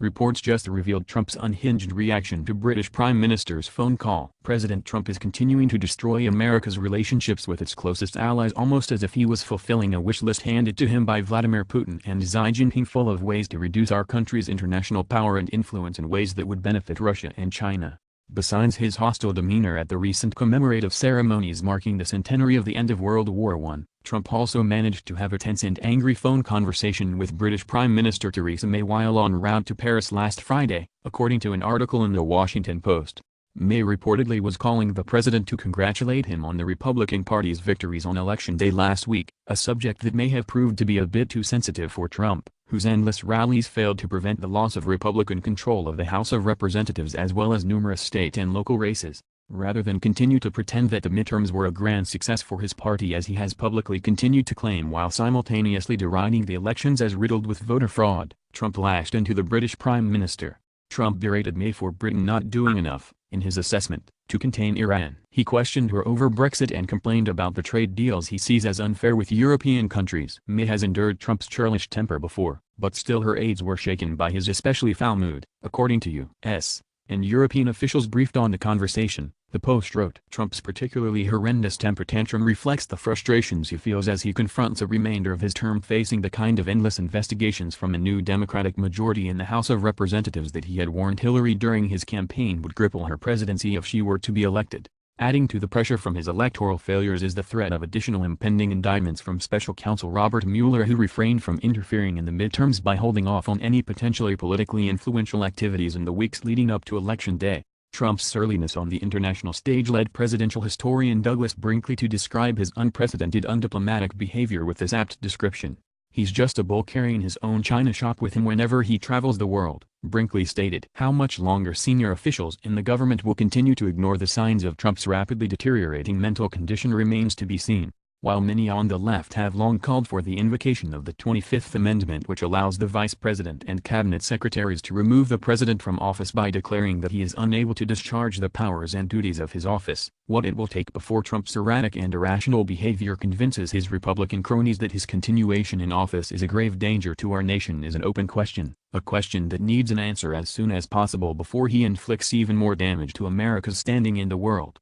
Reports just revealed Trump's unhinged reaction to British Prime Minister's phone call. President Trump is continuing to destroy America's relationships with its closest allies almost as if he was fulfilling a wish list handed to him by Vladimir Putin and Xi Jinping, full of ways to reduce our country's international power and influence in ways that would benefit Russia and China. Besides his hostile demeanor at the recent commemorative ceremonies marking the centenary of the end of World War I, Trump also managed to have a tense and angry phone conversation with British Prime Minister Theresa May while en route to Paris last Friday, according to an article in The Washington Post. May reportedly was calling the president to congratulate him on the Republican Party's victories on Election Day last week, a subject that may have proved to be a bit too sensitive for Trump, whose endless rallies failed to prevent the loss of Republican control of the House of Representatives as well as numerous state and local races. Rather than continue to pretend that the midterms were a grand success for his party as he has publicly continued to claim while simultaneously deriding the elections as riddled with voter fraud, Trump lashed into the British Prime Minister. Trump berated May for Britain not doing enough, in his assessment, to contain Iran. He questioned her over Brexit and complained about the trade deals he sees as unfair with European countries. May has endured Trump's churlish temper before, but still her aides were shaken by his especially foul mood, according to U.S. and European officials briefed on the conversation. The Post wrote, Trump's particularly horrendous temper tantrum reflects the frustrations he feels as he confronts a remainder of his term facing the kind of endless investigations from a new Democratic majority in the House of Representatives that he had warned Hillary during his campaign would cripple her presidency if she were to be elected. Adding to the pressure from his electoral failures is the threat of additional impending indictments from special counsel Robert Mueller, who refrained from interfering in the midterms by holding off on any potentially politically influential activities in the weeks leading up to Election Day. Trump's surliness on the international stage led presidential historian Douglas Brinkley to describe his unprecedented undiplomatic behavior with this apt description. He's just a bull carrying his own china shop with him whenever he travels the world, Brinkley stated. How much longer senior officials in the government will continue to ignore the signs of Trump's rapidly deteriorating mental condition remains to be seen. While many on the left have long called for the invocation of the 25th Amendment, which allows the vice president and cabinet secretaries to remove the president from office by declaring that he is unable to discharge the powers and duties of his office, what it will take before Trump's erratic and irrational behavior convinces his Republican cronies that his continuation in office is a grave danger to our nation is an open question, a question that needs an answer as soon as possible before he inflicts even more damage to America's standing in the world.